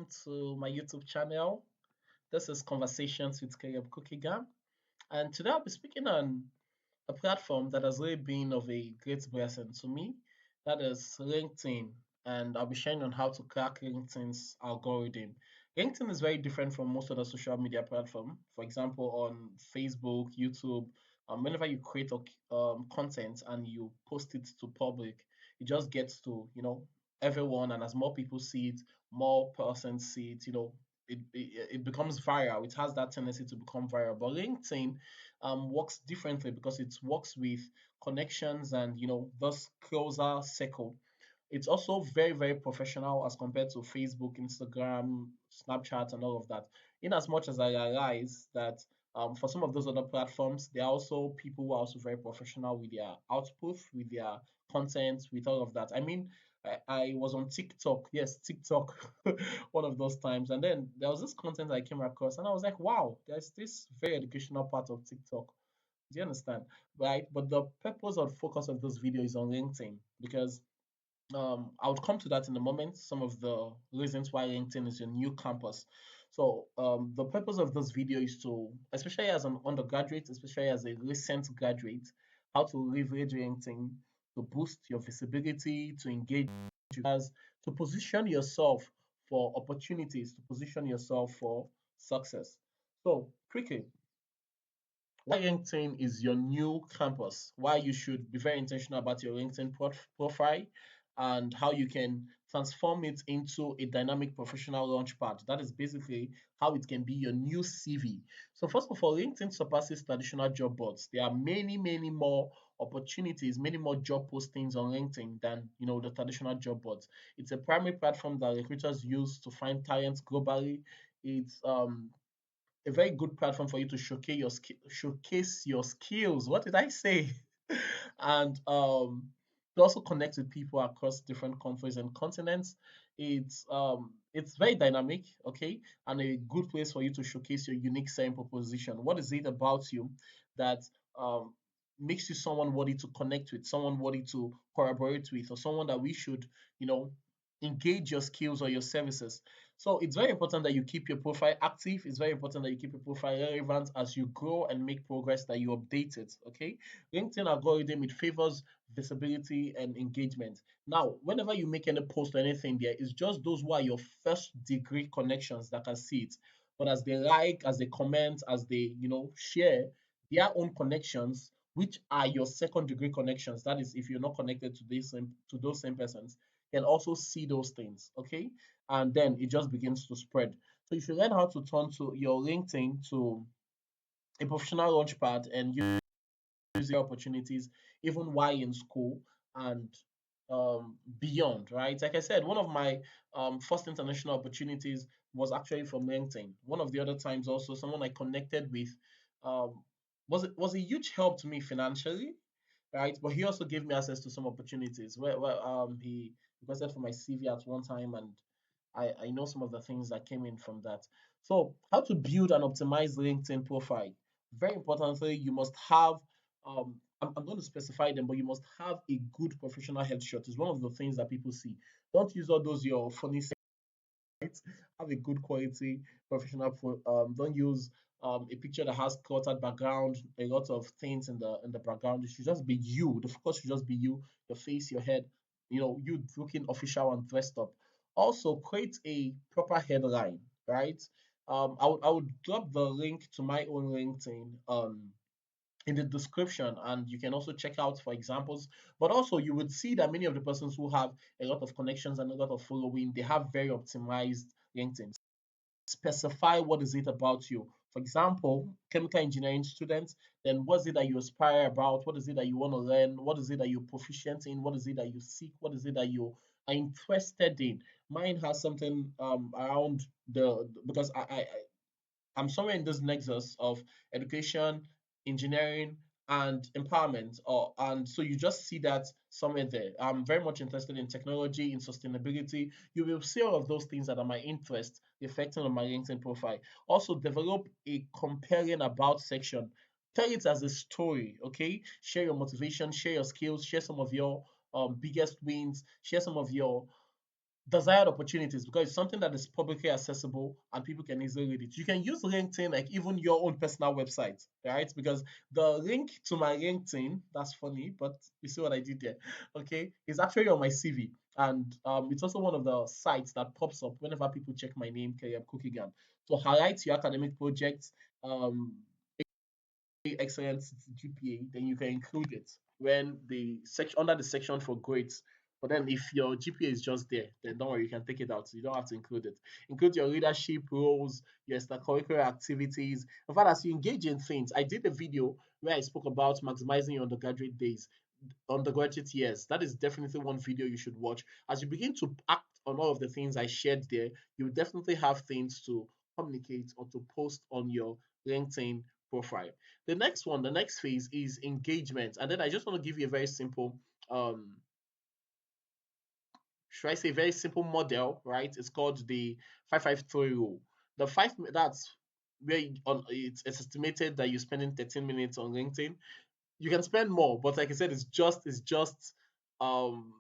welcome to my YouTube channel. This is Conversations with Caleb Cookigan, and today I'll be speaking on a platform that has really been of a great blessing to me. That is LinkedIn, and I'll be sharing on how to crack LinkedIn's algorithm. LinkedIn is very different from most other social media platform. For example, on Facebook, YouTube, whenever you create content and you post it to public, it just gets to everyone, and as more people see it, more persons see it. It becomes viral. It has that tendency to become viral. But LinkedIn works differently because it works with connections and thus closer circle. It's also very, very professional as compared to Facebook, Instagram, Snapchat, and all of that. In as much as I realize that for some of those other platforms, there are also people who are also very professional with their output, with their content, with all of that. I mean, I was on TikTok, yes, TikTok, one of those times, and then there was this content I came across, and I was like, wow, there's this very educational part of TikTok. Do you understand? Right? But the purpose or focus of this video is on LinkedIn because I would come to that in a moment. Some of the reasons why LinkedIn is your new campus. So the purpose of this video is to, especially as an undergraduate, especially as a recent graduate, how to leverage LinkedIn to boost your visibility, to engage as to position yourself for opportunities, to position yourself for success. So quickly, why LinkedIn is your new campus, why you should be very intentional about your LinkedIn profile, and how you can transform it into a dynamic professional launchpad. That is basically how it can be your new CV. So, first of all, LinkedIn surpasses traditional job boards. There are many, many more opportunities, many more job postings on LinkedIn than the traditional job boards. It's a primary platform that recruiters use to find talents globally. It's a very good platform for you to showcase your skills. What did I say? And to also connect with people across different countries and continents. It's very dynamic, okay, and a good place for you to showcase your unique selling proposition. What is it about you that um makes you someone worthy to connect with, someone worthy to collaborate with, or someone that we should, you know, engage your skills or your services. So it's very important that you keep your profile active. It's very important that you keep your profile relevant as you grow and make progress, that you update it. Okay. LinkedIn algorithm, it favors visibility and engagement. Now, whenever you make any post or anything there, it's just those who are your first degree connections that can see it. But as they like, as they comment, as they share their own connections, which are your second degree connections, that is, if you're not connected to those same persons, can also see those things. Okay, and then it just begins to spread. So you should learn how to turn to your LinkedIn to a professional launchpad and use the opportunities even while in school and beyond, right? Like I said, one of my first international opportunities was actually from LinkedIn. One of the other times also, someone I connected with um, was a huge help to me financially, right? But he also gave me access to some opportunities where he requested for my CV at one time, and I know some of the things that came in from that. So, how to build and optimize LinkedIn profile? Very importantly, you must have I'm going to specify them, but you must have a good professional headshot. Is one of the things that people see. Don't use all those your funny sites. Have a good quality professional. Don't use a picture that has cluttered background, a lot of things in the background. It should just be you. The focus should just be you, your face, your head. You looking official and dressed up. Also, create a proper headline, right? I would drop the link to my own LinkedIn in the description, and you can also check out for examples. But also, you would see that many of the persons who have a lot of connections and a lot of following, they have very optimized LinkedIn. Specify what is it about you. For example, chemical engineering students, then what's it that you aspire about? What is it that you want to learn? What is it that you're proficient in? What is it that you seek? What is it that you are interested in? Mine has something around the because I'm somewhere in this nexus of education, engineering, and empowerment. And so you just see that somewhere there. I'm very much interested in technology, in sustainability. You will see all of those things that are my interest reflecting on my LinkedIn profile. Also, develop a compelling about section. Tell it as a story, okay? Share your motivation, share your skills, share some of your biggest wins, share some of your desired opportunities because it's something that is publicly accessible and people can easily read it. You can use LinkedIn like even your own personal website, right? Because the link to my LinkedIn, that's funny, but you see what I did there, okay, is actually on my CV. And it's also one of the sites that pops up whenever people check my name, Caleb Cookigan. So highlight your academic projects, um, excellent GPA, then you can include it when the section under the section for grades. But then if your GPA is just there, then don't worry, you can take it out. You don't have to include it. Include your leadership roles, your extracurricular activities. In fact, as you engage in things, I did a video where I spoke about maximizing your undergraduate days, undergraduate years. That is definitely one video you should watch. As you begin to act on all of the things I shared there, you definitely have things to communicate or to post on your LinkedIn profile. The next one, the next phase is engagement. And then I just want to give you a very simple, should I say, very simple model, right? It's called the 553 rule. The five, that's where it's estimated that you're spending 13 minutes on LinkedIn. You can spend more, but like I said, it's just um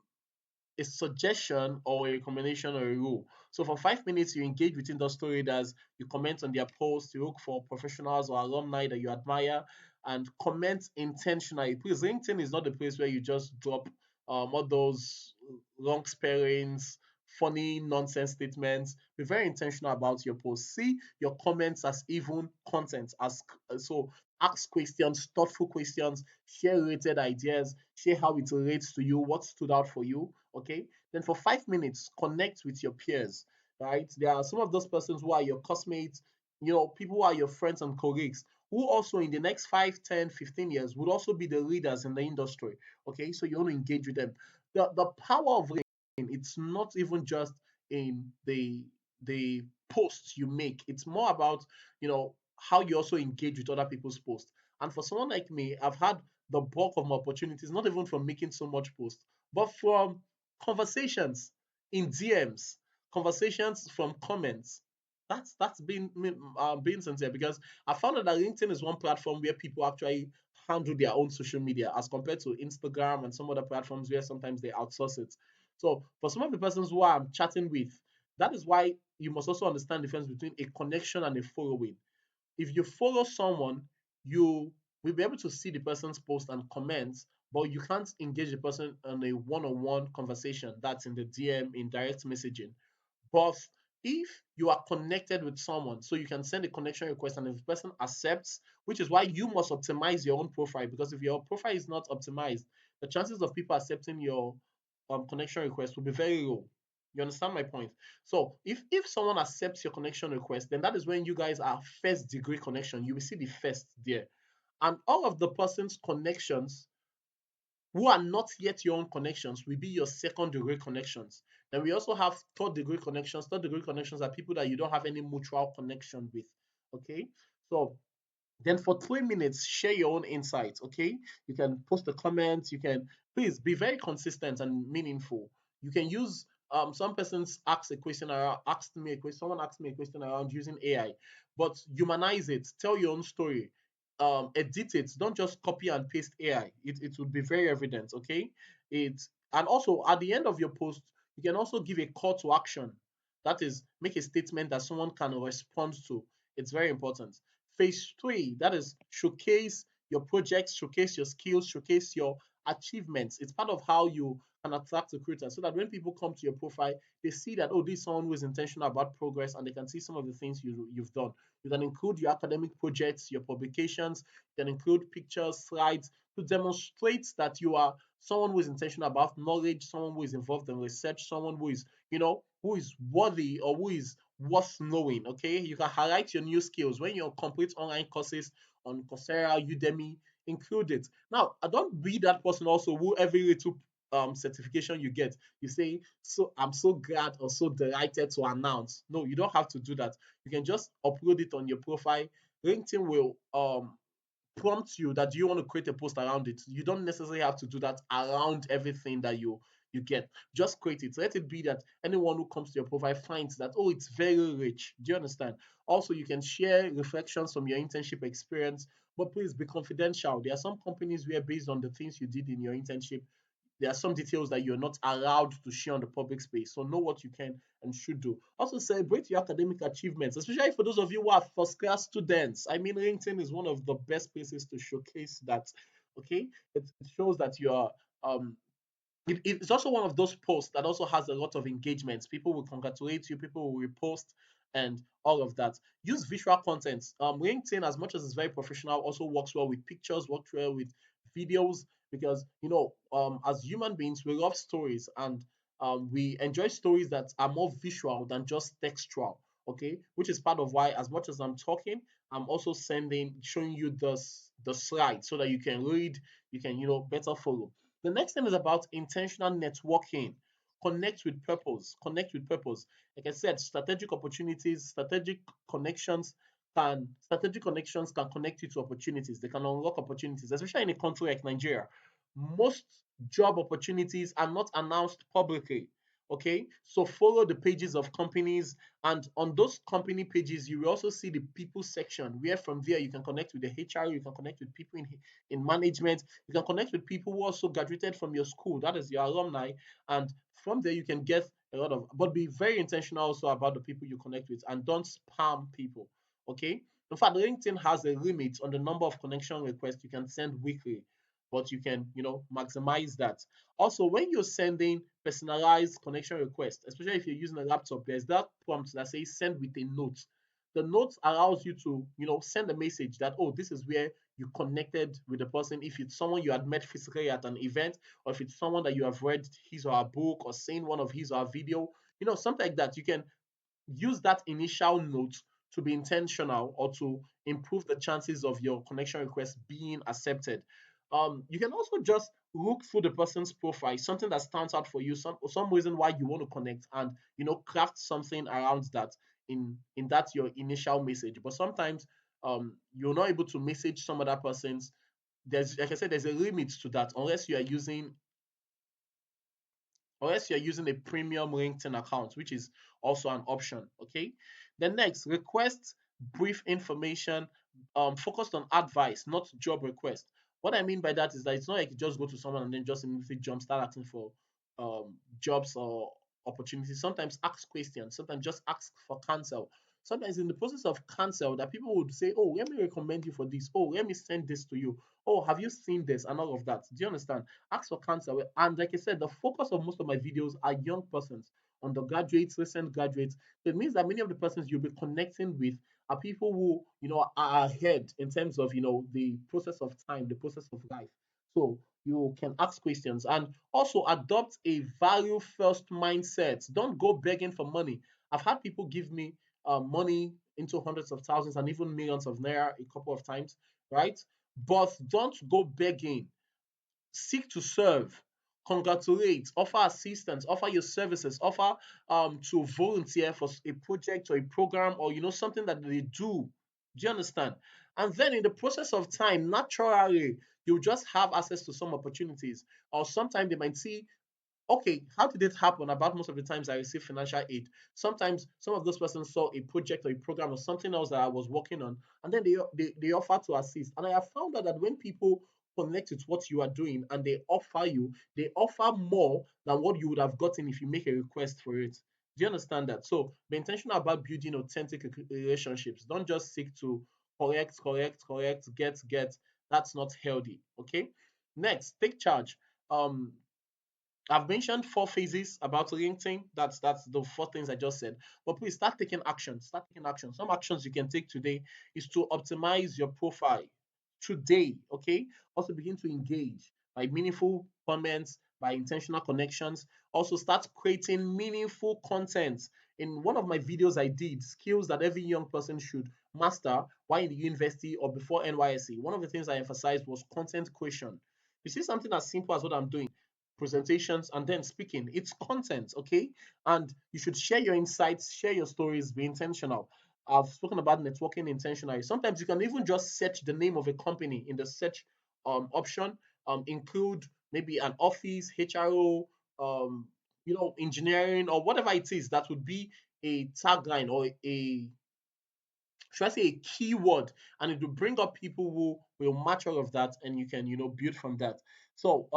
a suggestion or a recommendation or a rule. So for 5 minutes, you engage with industry leaders, you comment on their posts, you look for professionals or alumni that you admire, and comment intentionally. Please, LinkedIn is not the place where you just drop all those long spellings, funny nonsense statements. Be very intentional about your posts. See your comments as even content. As so, ask questions, thoughtful questions, share related ideas, share how it relates to you, what stood out for you. Okay. Then for 5 minutes, connect with your peers. Right. There are some of those persons who are your classmates, people who are your friends and colleagues who also in the next 5, 10, 15 years would also be the leaders in the industry. Okay. So you want to engage with them. The power of LinkedIn, it's not even just in the posts you make. It's more about, how you also engage with other people's posts. And for someone like me, I've had the bulk of my opportunities, not even from making so much posts, but from conversations in DMs, conversations from comments. That's been being sincere because I found out that LinkedIn is one platform where people actually handle their own social media as compared to Instagram and some other platforms where sometimes they outsource it. So for some of the persons who I'm chatting with, that is why you must also understand the difference between a connection and a following. If you follow someone, you will be able to see the person's post and comments, but you can't engage the person in a one-on-one conversation. That's in the DM, in direct messaging. But if you are connected with someone, so you can send a connection request, and if the person accepts, which is why you must optimize your own profile, because if your profile is not optimized, the chances of people accepting your connection request will be very low. You understand my point? So if someone accepts your connection request, then that is when you guys are first degree connection. You will see the first there, and all of the person's connections who are not yet your own connections will be your second degree connections. Then we also have third degree connections. Third degree connections are people that you don't have any mutual connection with. Okay, so then for 3 minutes, share your own insights. Okay, you can post a comment. You can please be very consistent and meaningful. You can use some persons ask a question or asked me a question. Someone asked me a question around using AI, but humanize it. Tell your own story. Edit it. Don't just copy and paste AI. It would be very evident. Okay, it and also at the end of your post, you can also give a call to action. That is, make a statement that someone can respond to. It's very important. Phase three, that is showcase your projects, showcase your skills, showcase your achievements. It's part of how you can attract recruiters so that when people come to your profile, they see that, oh, this is someone who is intentional about progress and they can see some of the things you've done. You can include your academic projects, your publications, you can include pictures, slides to demonstrate that you are someone who is intentional about knowledge, someone who is involved in research, someone who is worthy or who is worth knowing. Okay, you can highlight your new skills when you complete online courses on Coursera, Udemy, include it. Now, I don't be that person also who every little certification you get, you say, so I'm so glad or so delighted to announce. No, you don't have to do that. You can just upload it on your profile. LinkedIn will prompt you that you want to create a post around it. You don't necessarily have to do that around everything that you get. Just create it. Let it be that anyone who comes to your profile finds that, oh, it's very rich. Do you understand? Also, you can share reflections from your internship experience, but please be confidential. There are some companies where, based on the things you did in your internship, there are some details that you're not allowed to share on the public space. So know what you can and should do. Also celebrate your academic achievements, especially for those of you who are first class students. I mean, LinkedIn is one of the best places to showcase that. Okay, it shows that you are it's also one of those posts that also has a lot of engagements. People will congratulate you, people will repost, and all of that. Use visual content. LinkedIn, as much as it's very professional, also works well with pictures, works well with videos, because as human beings, we love stories, and we enjoy stories that are more visual than just textual. Okay, which is part of why, as much as I'm talking, I'm also showing you the slide so that you can read, you can better follow. The next thing is about intentional networking. Connect with purpose. Connect with purpose. Like I said, strategic connections can connect you to opportunities. They can unlock opportunities, especially in a country like Nigeria. Most job opportunities are not announced publicly. Okay, so follow the pages of companies, and on those company pages, you will also see the people section, where from there you can connect with the HR, you can connect with people in management, you can connect with people who also graduated from your school, that is your alumni, and from there you can get a lot of. But be very intentional also about the people you connect with, and don't spam people. Okay. In fact, LinkedIn has a limit on the number of connection requests you can send weekly, but you can maximize that. Also, when you're sending personalized connection requests, especially if you're using a laptop, there's that prompt that says send with a note. The note allows you to send a message that, oh, this is where you connected with the person. If it's someone you had met physically at an event, or if it's someone that you have read his or her book or seen one of his or her video, something like that, you can use that initial note to be intentional or to improve the chances of your connection request being accepted. You can also just look through the person's profile, something that stands out for you, some reason why you want to connect, and craft something around that in that your initial message. But sometimes you're not able to message some other persons. There's, like I said, there's a limit to that, unless you're using a premium LinkedIn account, which is also an option. Okay. Then next, request brief information focused on advice, not job request. What I mean by that is that it's not like you just go to someone and then just immediately jump start asking for jobs or opportunities. Sometimes ask questions, sometimes just ask for counsel. Sometimes in the process of counsel, that people would say, oh, let me recommend you for this. Oh, let me send this to you. Oh, have you seen this? And all of that. Do you understand? Ask for counsel. And like I said, the focus of most of my videos are young persons, undergraduates, recent graduates. So it means that many of the persons you'll be connecting with are people who, are ahead in terms of, the process of time, the process of life. So you can ask questions and also adopt a value first mindset. Don't go begging for money. I've had people give me money into hundreds of thousands and even millions of naira a couple of times, right? But don't go begging. Seek to serve, congratulate, offer assistance, offer your services, offer to volunteer for a project or a program, or something that they do. Do you understand? And then in the process of time, naturally, you just have access to some opportunities. Or sometimes they might see, okay, how did it happen? About most of the times I receive financial aid. Sometimes some of those persons saw a project or a program or something else that I was working on, and then they offer to assist. And I have found out that when people connect with what you are doing and they offer more than what you would have gotten if you make a request for it. Do you understand that? So be intentional about building authentic relationships. Don't just seek to get. That's not healthy. Okay. Next, take charge. Um, I've mentioned four phases about LinkedIn. That's the four things I just said. But please start taking action. Start taking action. Some actions you can take today is to optimize your profile today. Okay. Also begin to engage by meaningful comments, by intentional connections. Also start creating meaningful content. In one of my videos I did, skills that every young person should master while in the university or before NYSC. One of the things I emphasized was content creation. You see something as simple as what I'm doing, presentations, and then speaking. It's content, okay? And you should share your insights, share your stories, be intentional. I've spoken about networking intentionally. Sometimes you can even just search the name of a company in the search option, include maybe an office, HRO, engineering, or whatever it is that would be a tagline or a should I say a keyword, and it will bring up people who will match all of that, and you can build from that. So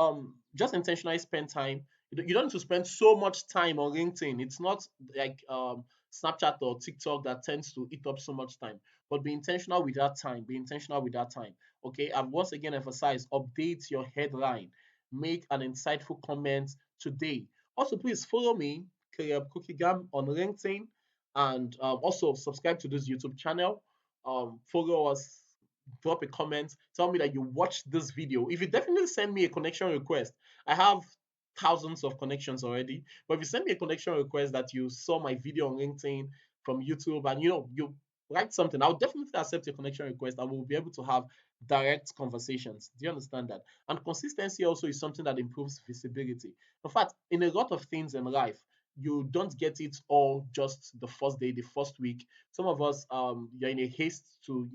just intentionally spend time. You don't need to spend so much time on LinkedIn. It's not like Snapchat or TikTok that tends to eat up so much time. But be intentional with that time. Be intentional with that time. Okay. I've once again emphasized update your headline. Make an insightful comment today. Also, please follow me, Caleb Cookigam, on LinkedIn, and also subscribe to this YouTube channel. Follow us, drop a comment, tell me that you watched this video. If you definitely send me a connection request, I have thousands of connections already. But if you send me a connection request that you saw my video on LinkedIn from YouTube and you write something, I'll definitely accept your connection request and we'll be able to have direct conversations. Do you understand that? And consistency also is something that improves visibility. In fact, in a lot of things in life, you don't get it all just the first day, the first week. Some of us, you're in a haste to,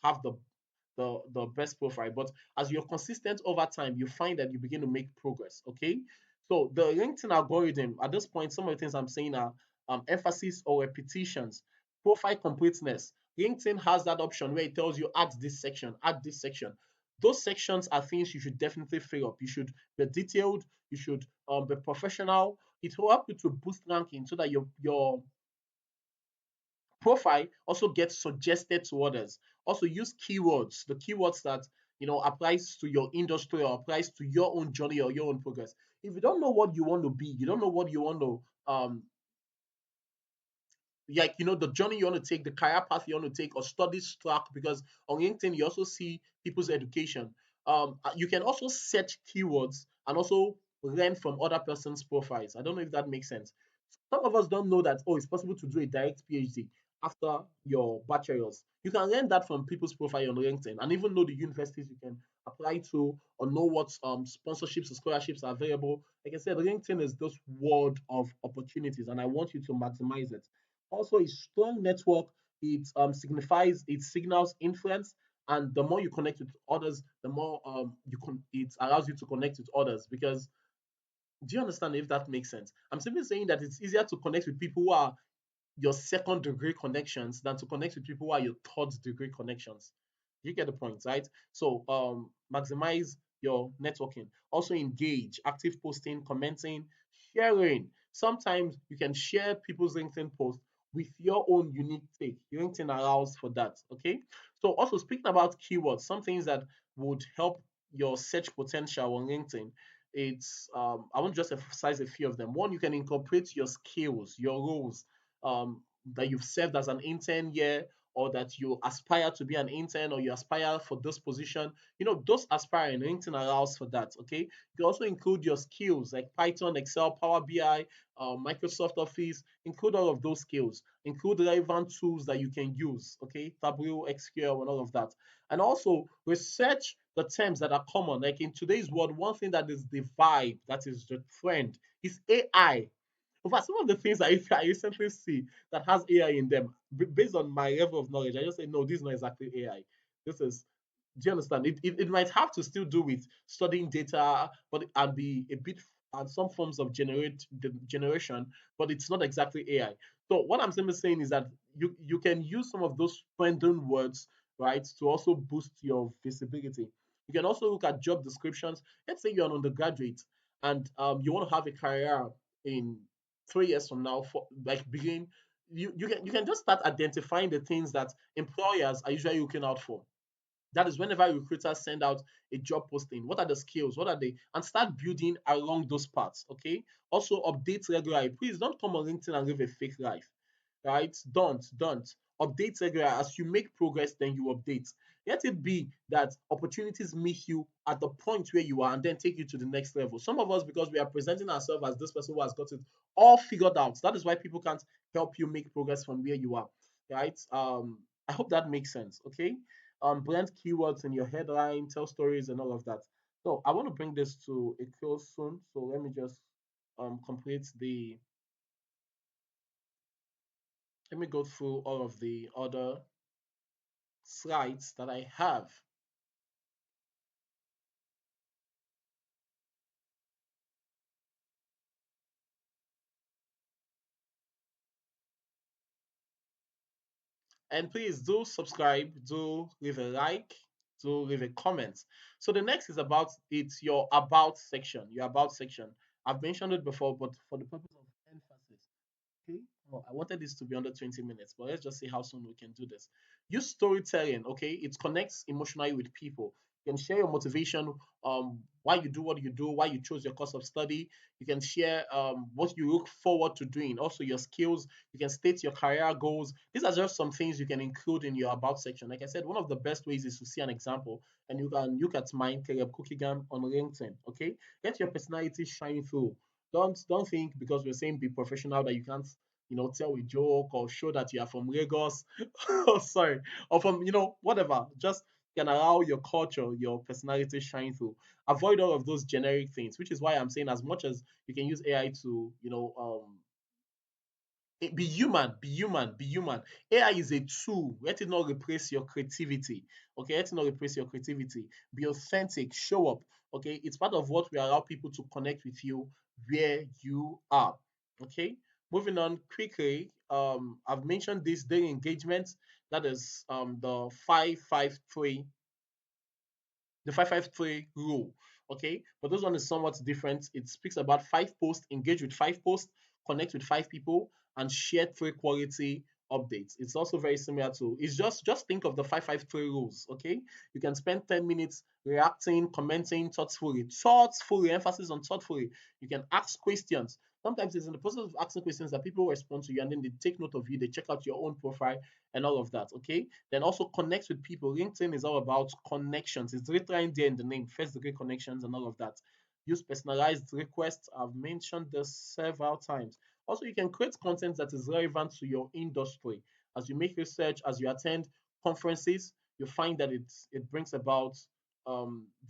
have the best profile. But as you're consistent over time, you find that you begin to make progress. Okay. So the LinkedIn algorithm at this point, some of the things I'm saying are emphasis or repetitions, profile completeness. LinkedIn has that option where it tells you add this section, add this section. Those sections are things you should definitely fill up. You should be detailed. You should be professional. It will help you to boost ranking so that your profile also gets suggested to others. Also use keywords, the keywords that applies to your industry or applies to your own journey or your own progress. If you don't know what you want to be, you don't know what you want to like the journey you want to take, the career path you want to take, or studies track, because on LinkedIn you also see people's education. You can also search keywords and also learn from other person's profiles. I don't know if that makes sense. Some of us don't know that, oh, it's possible to do a direct PhD after your bachelor's. You can learn that from people's profile on LinkedIn and even know the universities you can apply to, or know what sponsorships or scholarships are available. Like I said, LinkedIn is this world of opportunities, and I want you to maximize it. Also, a strong network, it signals influence, and the more you connect with others, the more it allows you to connect with others. Because do you understand if that makes sense? I'm simply saying that it's easier to connect with people who are your second degree connections than to connect with people who are your third degree connections. You get the point, right? So maximize your networking. Also engage, active posting, commenting, sharing. Sometimes you can share people's LinkedIn posts with your own unique take. LinkedIn allows for that. Okay. So also speaking about keywords, some things that would help your search potential on LinkedIn. It's I want to just emphasize a few of them. One, you can incorporate your skills, your roles, that you've served as an intern here, or that you aspire to be an intern, or you aspire for this position. Those aspiring, LinkedIn allows for that. Okay. You can also include your skills like Python, Excel, Power BI, Microsoft Office. Include all of those skills. Include relevant tools that you can use. Okay. Tableau, SQL, and all of that. And also research the terms that are common. Like in today's world, one thing that is the vibe, that is the trend, is AI. In fact, some of the things I recently see that has AI in them, based on my level of knowledge, I just say, no, this is not exactly AI. This is, do you understand? It might have to still do with studying data, but and be a bit and some forms of generation, but it's not exactly AI. So what I'm simply saying is that you can use some of those trending words, right, to also boost your visibility. You can also look at job descriptions. Let's say you're an undergraduate and you want to have a career in 3 years from now, for like begin. You can just start identifying the things that employers are usually looking out for. That is whenever recruiters send out a job posting, what are the skills? What are they? And start building along those paths. Okay. Also update regularly. Please don't come on LinkedIn and live a fake life. Right? Don't. Update regularly. As you make progress, then you update. Let it be that opportunities meet you at the point where you are and then take you to the next level. Some of us, because we are presenting ourselves as this person who has got it all figured out, that is why people can't help you make progress from where you are. Right? I hope that makes sense. Okay. Blend keywords in your headline, tell stories, and all of that. So I want to bring this to a close soon. So let me just complete the let me go through all of the other slides that I have. And please do subscribe, do leave a like, to leave a comment. So the next is about it's your about section. Your about section. I've mentioned it before, but for the purpose of emphasis, okay. Well, I wanted this to be under 20 minutes, but let's just see how soon we can do this. Use storytelling, okay? It connects emotionally with people. You can share your motivation, why you do what you do, why you chose your course of study. You can share what you look forward to doing, also your skills. You can state your career goals. These are just some things you can include in your about section. Like I said, one of the best ways is to see an example, and you can look at mine, Caleb Cookigam, on LinkedIn, okay? Let your personality shine through. Don't think because we're saying be professional that you can't tell a joke or show that you are from Lagos. Oh, sorry, or from whatever. Just can allow your culture, your personality shine through. Avoid all of those generic things, which is why I'm saying as much as you can use AI to be human, be human, be human. AI is a tool. Let it not replace your creativity. Okay, let it not replace your creativity. Be authentic, show up. Okay, it's part of what we allow people to connect with you where you are. Okay, moving on quickly. I've mentioned this daily engagement. That is the 553 rule. Okay, but this one is somewhat different. It speaks about 5 posts, engage with 5 posts, connect with 5 people, and share 3 quality updates. It's also very similar to it's just think of the 553 rules. Okay, you can spend 10 minutes reacting, commenting thoughtfully, emphasis on thoughtfully. You can ask questions. Sometimes it's in the process of asking questions that people respond to you and then they take note of you, they check out your own profile and all of that. Okay, then also connect with people. LinkedIn is all about connections. It's literally there in the name, first degree connections and all of that. Use personalized requests. I've mentioned this several times. Also, you can create content that is relevant to your industry. As you make research, as you attend conferences, you find that it brings about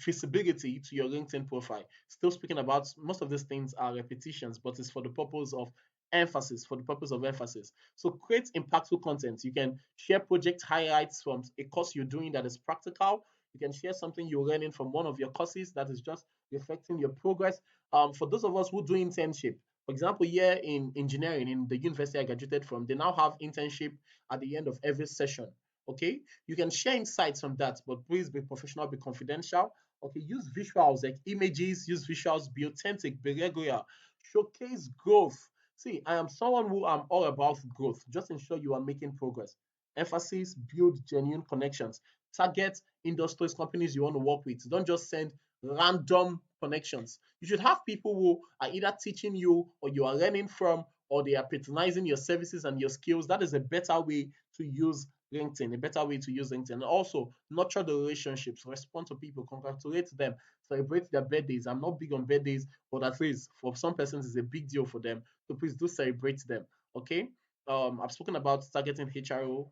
visibility to your LinkedIn profile. Still speaking about most of these things are repetitions, but it's for the purpose of emphasis, for the purpose of emphasis. So create impactful content. You can share project highlights from a course you're doing that is practical. You can share something you're learning from one of your courses that is just reflecting your progress. For those of us who do internship, for example, here in engineering in the university I graduated from, they now have internship at the end of every session. Okay, you can share insights from that, but please be professional, be confidential. Okay, use visuals like images, use visuals, be authentic, be regular, showcase growth. See, I am someone who I'm all about growth. Just ensure you are making progress. Emphasis, build genuine connections. Target industries, companies you want to work with. Don't just send random connections. You should have people who are either teaching you or you are learning from or they are patronizing your services and your skills. That is a better way to use LinkedIn, a better way to use LinkedIn. And also nurture the relationships, respond to people, congratulate them, celebrate their birthdays. I'm not big on birthdays, but at least for some persons it's a big deal for them. So please do celebrate them. Okay. I've spoken about targeting HRO.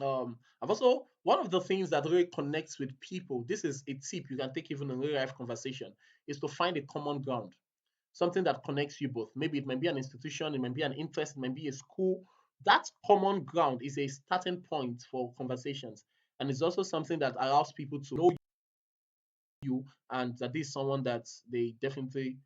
I've also one of the things that really connects with people. This is a tip you can take even in real life conversation is to find a common ground, something that connects you both. Maybe it might be an institution, it might be an interest, it might be a school. That common ground is a starting point for conversations, and it's also something that allows people to know you and that is someone that they definitely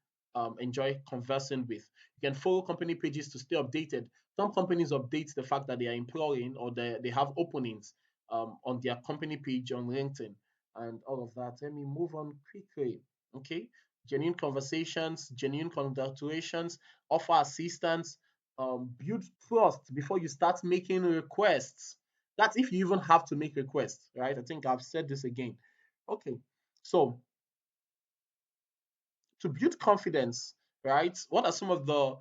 enjoy conversing with. You can follow company pages to stay updated. Some companies update the fact that they are employing or they have openings on their company page on LinkedIn and all of that. Let me move on quickly. Okay. Genuine conversations, genuine congratulations, offer assistance, build trust before you start making requests. That's if you even have to make requests, right? I think I've said this again. Okay. So to build confidence, right? What are some of the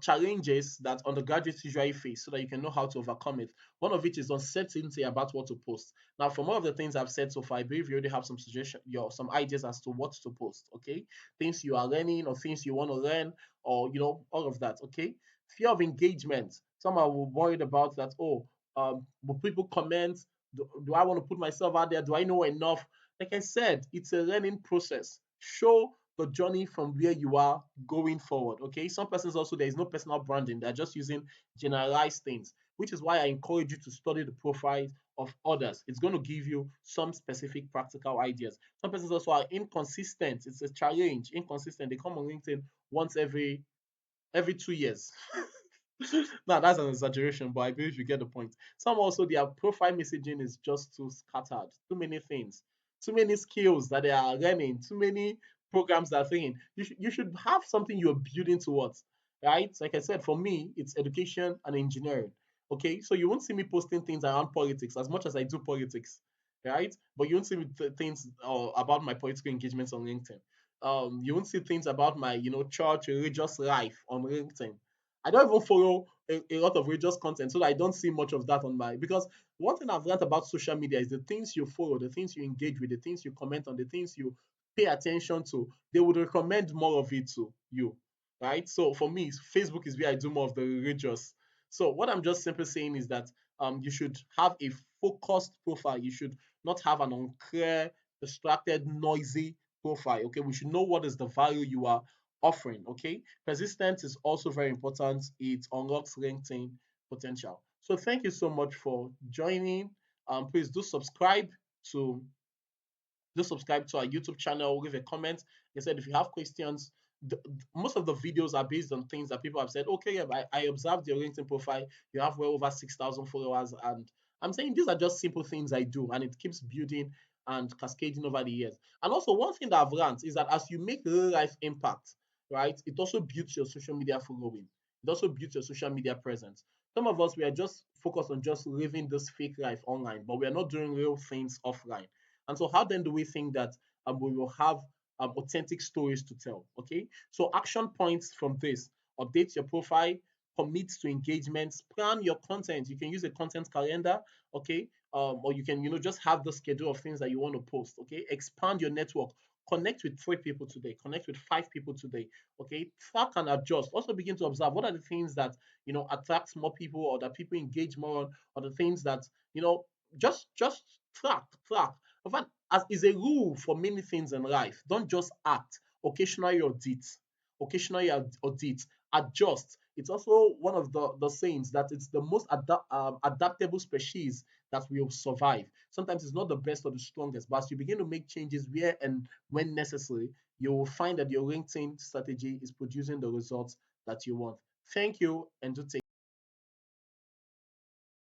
challenges that undergraduates usually face so that you can know how to overcome it? One of which is uncertainty about what to post. Now, from all of the things I've said so far, I believe you already have some suggestion, some ideas as to what to post. Okay, things you are learning or things you want to learn, or all of that. Okay, fear of engagement. Some are worried about that. Oh, will people comment? Do I want to put myself out there? Do I know enough? Like I said, it's a learning process. Show the journey from where you are going forward. Okay. Some persons also there is no personal branding, they're just using generalized things, which is why I encourage you to study the profiles of others. It's going to give you some specific practical ideas. Some persons also are inconsistent. It's a challenge, inconsistent. They come on LinkedIn once every 2 years. Now that's an exaggeration, but I believe you get the point. Some also their profile messaging is just too scattered, too many things, too many skills that they are learning, too many programs that are thinking. You should have something you're building towards, right? Like I said, for me, it's education and engineering. Okay, so you won't see me posting things around politics as much as I do politics, right? But you won't see me things about my political engagements on LinkedIn. You won't see things about my church religious life on LinkedIn. I don't even follow a lot of religious content, so that I don't see much of that on my, because one thing I've learned about social media is the things you follow, the things you engage with, the things you comment on, the things you pay attention to, they would recommend more of it to you. Right? So for me, Facebook is where I do more of the religious. So what I'm just simply saying is that you should have a focused profile. You should not have an unclear, distracted, noisy profile. Okay, we should know what is the value you are offering. Okay, persistence is also very important. It unlocks LinkedIn potential. So thank you so much for joining. Please to do subscribe to our YouTube channel, leave a comment. They said if you have questions, most of the videos are based on things that people have said. Okay, yeah, I observed your LinkedIn profile. You have well over 6,000 followers, and I'm saying these are just simple things I do, and it keeps building and cascading over the years. And also, one thing that I've learned is that as you make real life impact, right, it also builds your social media following. It also builds your social media presence. Some of us we are just focused on just living this fake life online, but we are not doing real things offline. And so, how then do we think that we will have authentic stories to tell? Okay, so action points from this: update your profile, commit to engagements, plan your content. You can use a content calendar, okay, or you can just have the schedule of things that you want to post. Okay, expand your network. Connect with 3 people today. Connect with 5 people today. Okay, track and adjust. Also begin to observe what are the things that attracts more people or that people engage more on, or the things that just track. In fact, as is a rule for many things in life, don't just act. Occasionally audit. Occasionally audit. Adjust. It's also one of the sayings that it's the most adaptable species that will survive. Sometimes it's not the best or the strongest, but as you begin to make changes where and when necessary, you will find that your LinkedIn strategy is producing the results that you want. Thank you, and do take